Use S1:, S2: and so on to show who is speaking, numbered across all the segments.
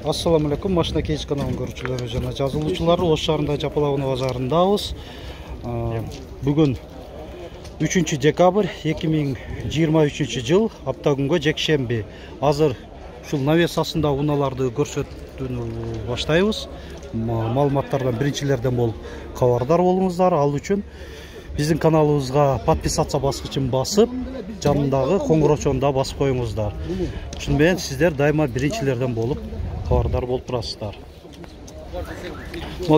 S1: Assalamu alaikum, Машина Кейс каналының көрүүчүлөрү жана жазылуучулары. Ош шаарында Жапалабын базарындабыз. Бүгүн 3 декабрь 2023 жыл, апта күнгө жекшемби. Азыр ушул навес астында унааларды көрсөтүүнү баштайбыз. Маалыматтардан биринчилерден болуп кабардар болуңуздар. Ал үчүн биздин каналыбызга подписаться баскычын басып, жанындагы коңгуроочону басып коюңуздар. Ушун менен сиздер дайыма биринчилерден болуп кабардар болуп турасыздар.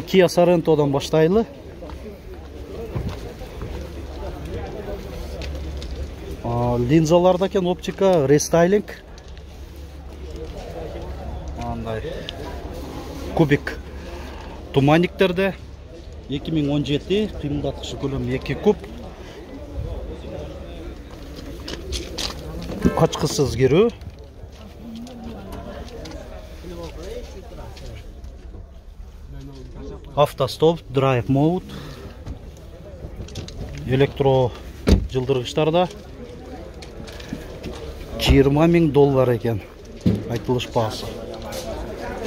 S1: Kia Sorento'dan баштайлы. Линзаларда экен оптика, рестайлинг. Андай кубик туманниктерде 2017 кыймылдаткычы көлөмү 2 куб. Ачкысыз кирүү. Автостоп, драйв мод. Электро жылдыргычтарда $20,000 экен. Айтылыш баасы.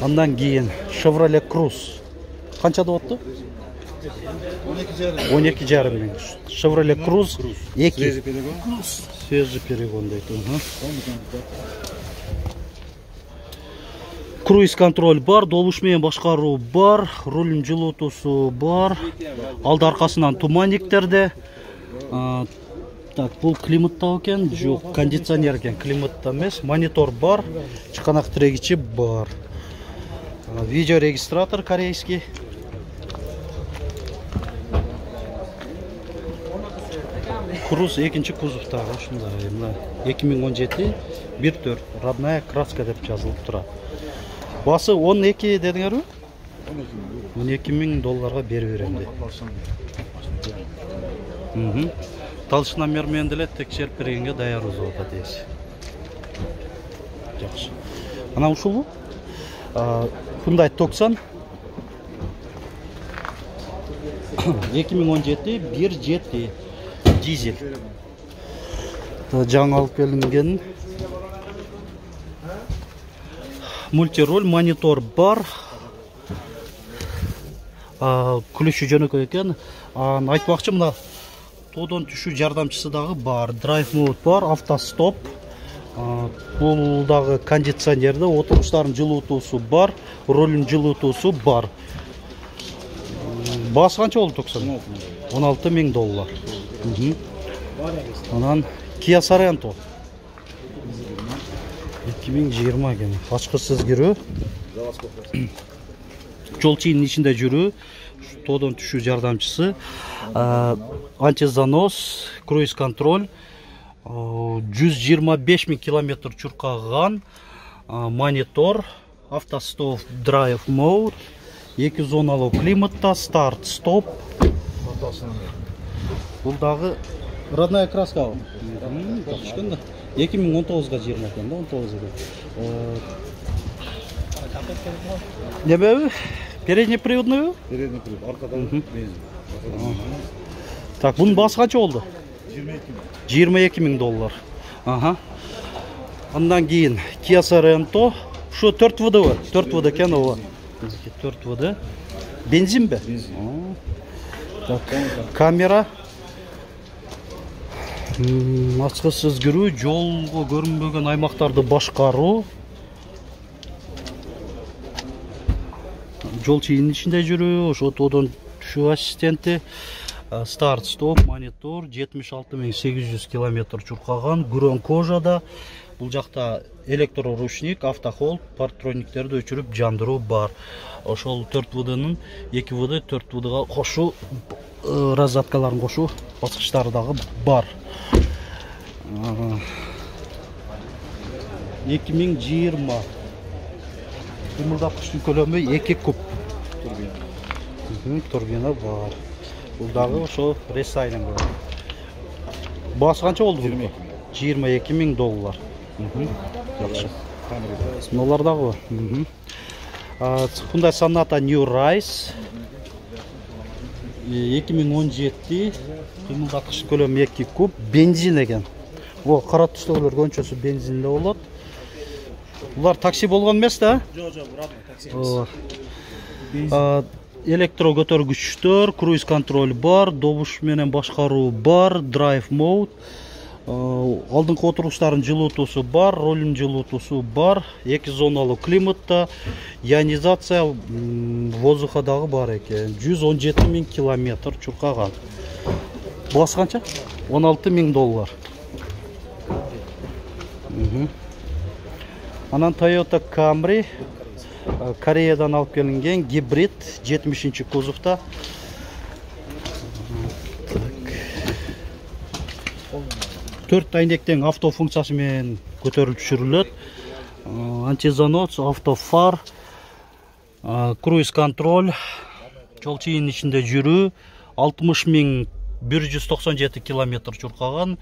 S1: Андан кийин Chevrolet Cruze. Канча деп атты? 12,5 миң. Chevrolet Cruze 2. Свежий перегон дейт. Круиз контроль бар, добуш менен башкаруу бар, руль жылытуусу бар. Алды аркасынан туманниктерде. Так, бул климатта экен, жок, кондиционер экен, климатта эмес. Монитор бар, чыканак тирегичи бар. Видео регистратор корейский. Круз экинчи кузовтагы ушундай, мына 2017 1.4 родная краска деп жазылып турат. Басы 12 дедиңерби? $12,000 берип берем дейт. Талыш номер менен деле текшерип бергенге даярбыз деп атат. Жакшы. Ана ушулбу? Hyundai Tucson 2017 1.7 дизель. Жаңы алып келинген. Мультироль, монитор бар. Күлүшү жөнөкөй экен. Айтмакчы, мына тоодон түшүү жардамчысы дагы бар. Драйв мод бар, автостоп. Бул дагы кондиционерде отургучтардын жылытуусу бар, рулдун жылытуусу бар. Баасы канча болду Tucson? $16,000. Анан Kia Sorento 2020 экен. Ачкысыз кирүү. Жол чыйынын ичинде жүрүү, тоодон түшүү жардамчысы, антизанос, круиз контроль, 125,000 километр чуркаган, монитор, автостоп, драйв мод, 2 зоналуу климатта, старт, стоп. Бул дагы родная краска. 2019-га 20 экен да, 19-га. Небеби? Передний приводный? Передний привод. Аркадан бензин. Так, бунун баасы канча болду? $22,000. Ага. Андан кийин Kia Sorento. Şu 4 vd. 4 vd экен ова. 4 vd. Бензинби? Бензин. Так, камера. Ачкысыз кирүү, жолго көрүнбөгөн аймактарды башкаруу. Жол чыйынын ичинде жүрүү, ошо тоодон түшүү ассистенти, старт, стоп, монитор, 76,800 километр чуркаган, гүрөн кожада. Бул жакта электроручник, автохолд, партрониктерди өчүрүп жандыруу бар. Ошол 4 вднын 2 вд, 4 вдга кошуу, разраткаларын кошуу баскычтары дагы бар. 2020 кыймылдаткычтын көлөмү 2 куб. Турбина бар. Бул дагы ошо рестайлинг. Баасы канча болду бул? $22,000. Жакшы. Мыналар дагы. Hyundai Sonata New Rise 2017 кыймылдаткыч көлөмү 2 куб, бензин экен. О, кара түстөгүлөр көбүнчөсү бензинде болот. Булар такси болгон эмес да?
S2: Жок, родной такси.
S1: Электро көтөргүчтөр, круиз контроль бар, добуш менен башкаруу бар, драйв мод. Алдыңкы отуруштардын жылытуусу бар, рулдун жылытуусу бар, 2 зоналуу климатта, ионизация воздуха дагы бар экен. 117 000 километр чуркаган. Басы канча? 16 000 доллар. Анан Toyota Camry Кореядан алып келинген гибрид 70 кузовта. Төрт айнектен авто функциясы менен көтөрүлүп түшүрүлөт. Антизанос, автофар, круиз контроль, жол чыйын ичинде жүрүү, 60 197 километр чуркаган,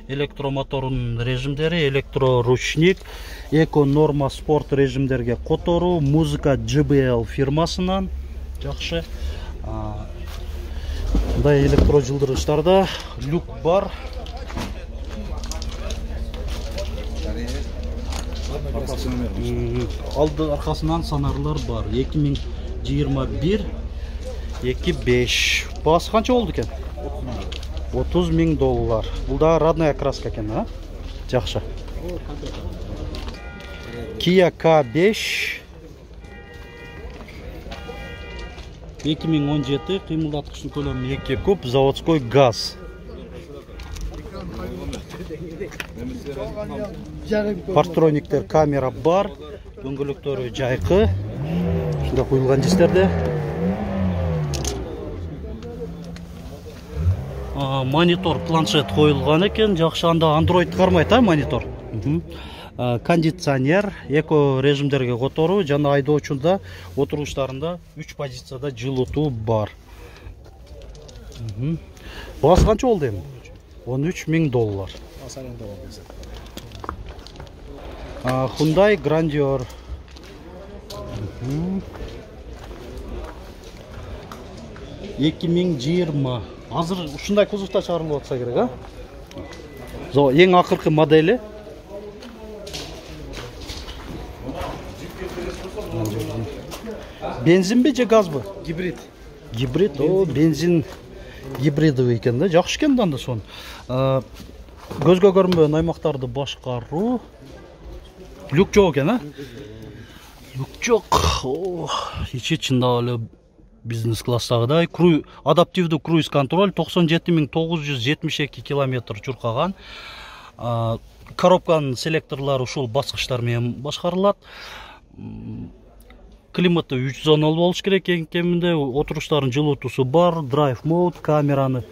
S1: электромотордун режимдери, электроручник, эко норма спорт режимдерге которуу, музыка JBL фирмасынан жакшы. Мындай электро жылдыргычтарда люк бар. Алды аркасынан санарлар бар. 2021 25. Басы канча болду экен? 30 000 доллар. Бул да родная краска экен, а? Жакшы. Kia K5 2017, кыймылдаткычтын көлөмү 2 куб, заводской газ. Партрониктер, камера бар, дөңгөлөктөрү жайкы. Ушунда куюлган жистерде. Монитор, планшет коюлган экен, жакшы. Анда Android кармайт, монитор. Кондиционер, эко режимдерге которуу жана айдоочунда отуруштарында 3 позицияда жылытуу бар. Басы канча болду эми? 13 000 доллар. Hyundai Grandeur 2020. Азыр ушундай кузовта чыгарылып атса керек, а? Эң акыркы модели. Бензинби же газбы?
S2: Гибрид.
S1: Гибрид, бензин гибридовый экен да, жакшы экен да сон. Көзгө көрүнбөгөн аймактарды башкаруу. Люк жок экен, а? Люк жок. Ичи чындап эле бизнес класстагыдай. Адаптивдүү круиз контроль 97 972 километр чуркаган. Коробканын селекторлору ушул баскычтар менен башкарылат. Климаты 3 зоналуу болуш керек кеминде, отуруштардын жылытуусу бар, драйв мод, камераны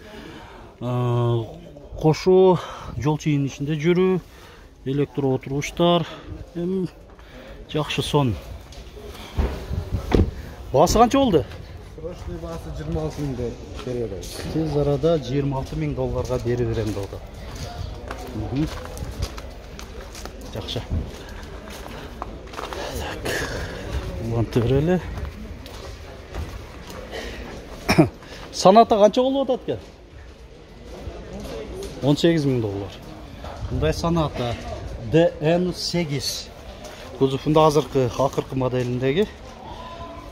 S1: кошуу, жол чыйын ичинде жүрүү, электро отуруштар, жакшы сон. Басы канча болду?
S2: Срочный басы 26 000 берет.
S1: Тез арада 26 000 долларга бере берем болду. Жакшы. Монтыреле. Саната канча болуп атат экен? 18 000 доллар. Мындай Саната DN8 кузовунда акыркы моделиндеги.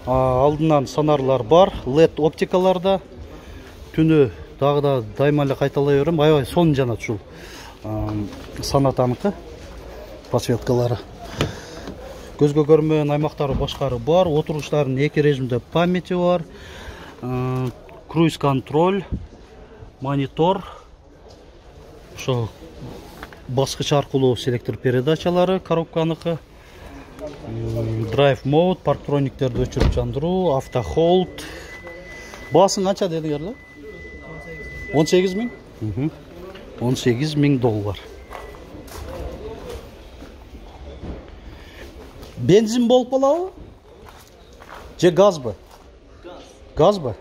S1: Алдынан сонарлар бар, LED оптикаларда. Түнү дагы да дайыма эле кайталай берем. Аябай сон жанат ушул Санатаныкы подсветкалары. Көзгө көрүнбөгөн аймактары башкары бар, отуруштардын 2 режимде памяти бар, круиз контроль, монитор, ошо баскыч аркылуу селектор передачалары, коробканыкы, драйв мод, парктрониктерди өчүрүп жандыруу, автохолд. Басын канча дедиңер? 18 000? 18 000 доллар. Бензин болуп калабы? Же газбы? Газбы?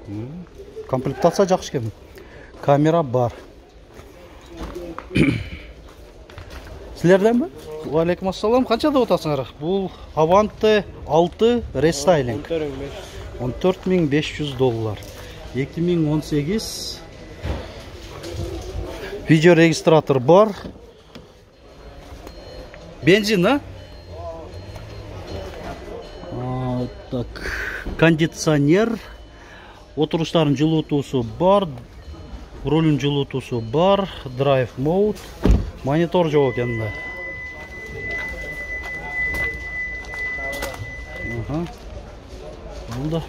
S1: Комплектация жакшы экен. Камера бар. Силерденби? Ва алейкум ассалам. Канча деп атасыңар? Бул Avante 6 рестайлинг. 14 500 доллар. 2018. Видеорегистратор бар. Бензин, а? Так, кондиционер, отырыштарын жылытуысы бар, рулін жылытуысы бар, драйв мод, монитор жоқ екенде. Болды.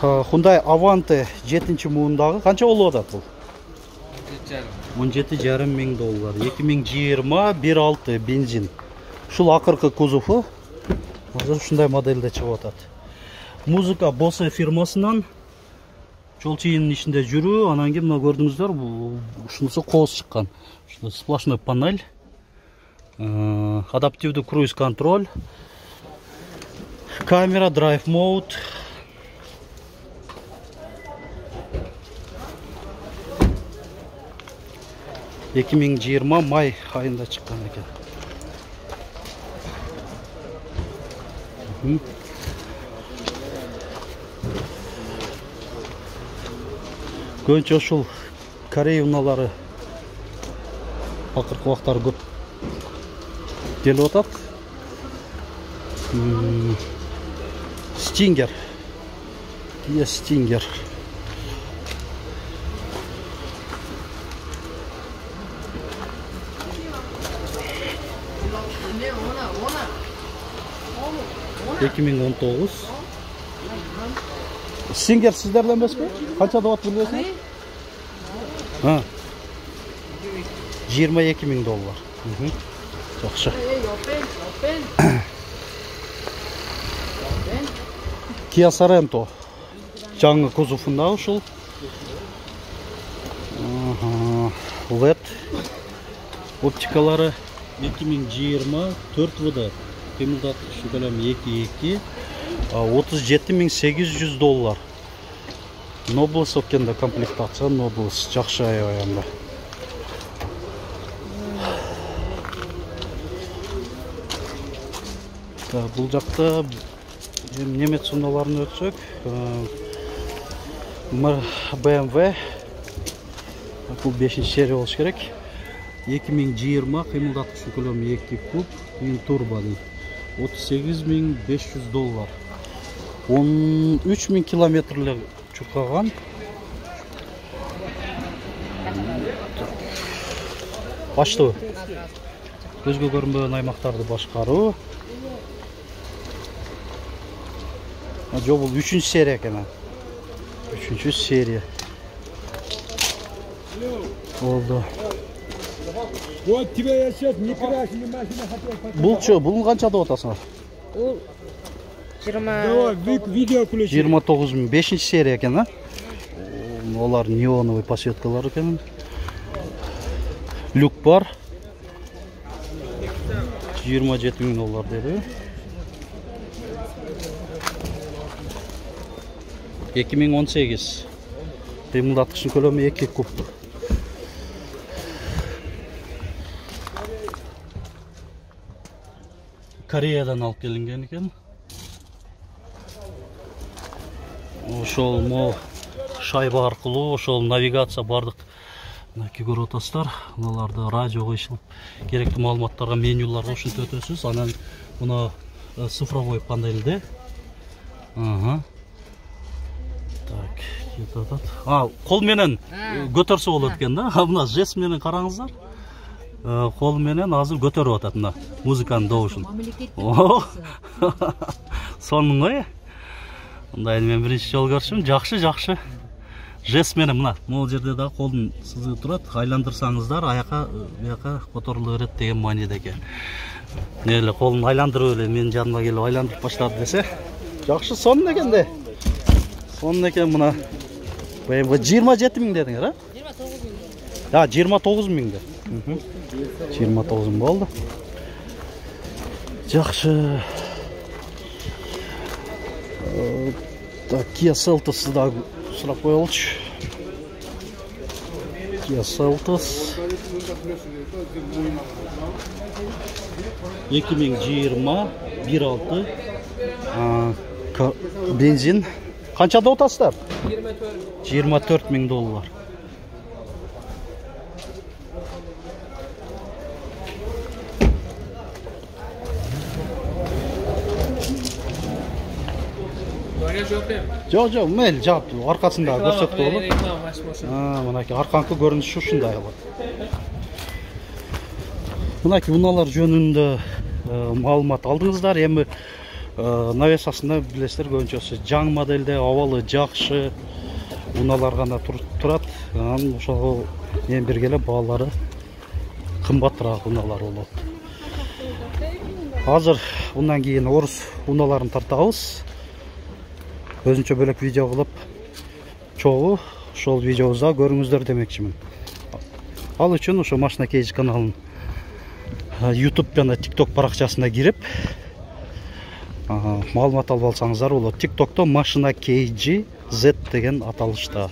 S1: Hyundai Avante 7-ші муындағы қанша болып жатады бұл? 17,5 мың доллар. 2020 1.6 бензин. Шул ақырқы кузовы. Қазір шундай модельде шығып жатады. Музыка Bose фирмасынан жол чейіннің ішінде жүру, анан кейін мына көрдіңіздер, шунысы қоз шыққан. Сплошной панель, адаптивді круиз контроль, камера, драйв мод. Екі мың жиырма май айында шыққан екен. Көбінше ошол Корея уналары ақырқы уақыттары көп келіп отат. Stinger. Kia Stinger. Stinger sizlerden емес пе? Қанша дават білесің? 22 мың доллар. Жақсы. Kia Sorento. Жаңы кузовында ушыл. LED оптикалары 2020 4 қимылдатқыш көлемі 2.2, 37.800 доллар. Nobles өткенде комплектация, Nobles жақшы аянда. Бұл жақта немет суналарын өтсек, BMW, бұл 5-ші серия болуш керек. 2020 қимылдатқыш көлемі 2 куб, турбо 38.500 доллар. 13.000 километрлі чукаған. Башту. Көзге көрінбеген аймақтарды башқару. Жо, бұл 3-ші серия екен. 3-ші серия. Oldu. Бұлың қанша да отасыңар?
S3: Ол 29
S1: мың. 5-ші серия екен, олар неоновый подсветкалар екен. Люк бар. 27 мың доллар деді. 2018. Қимылдатқышын көлемі 2 куб. Кореядан алып келінген екен. Ошол мо шайба арқылы, ошол навигация бардық. Мінеки көріп отасыздар. Мыналарды радио қойшылып, керекті маалыматтарға, менюларға ушинтип өтөсүз. Анан мына цифровой панельде. Так, кетатат. Кол менен көтөрсө болот экен да. Мына жест менен караңыздар. Кол менен азыр көтөрүп атат мына музыканын добушун. Сонун ғой. Мындай мен биринчи жолу көрүшүм. Жакшы. Жест менен мына могул жерде да колдун сызыгы турат. Айландырсаңыздар, аяка бияка которулу берет деген мааниде экен. Эле колун айландырып эле менин жаныма келип айландырып баштады десе. Жакшы, сонун экен да. Сонун экен мына. 27 мың дедиңер, 29 мың да. 29 мың болды. Жақшы. Так, Kia Seltos да сұрап қойылшы. Kia Seltos 2020 1.6 бензин. Қаншада отасыздар? 24 мың доллар.
S3: Камера жоқ дейм.
S1: Жоқ, мейлі жап, арқасында көрсетіп болот.
S3: Реклама ашып болсын.
S1: Мынакей арқаңқы көрініші ушундай алат. Мынакей унаалар жөнүндө маалымат алдыңыздар. Эми навесасында билесиздер көбүнчөсү жаңы модельде абалы жакшы унаалар гана турат. Анан ошого менен бирге эле баалары кымбатыраак унаалар болот. Азыр ундан кийин орус унааларын тартабыз. Өзүнчө бөлөк видео кылып, чогуу ошол видеобузда көрүңүздөр демекчимин. Ал үчүн ошо Машина Кейдж каналынын YouTube жана TikTok баракчасына кирип, маалымат алып алсаңыздар болот. TikTok'то Машина Кейдж Z деген аталышта.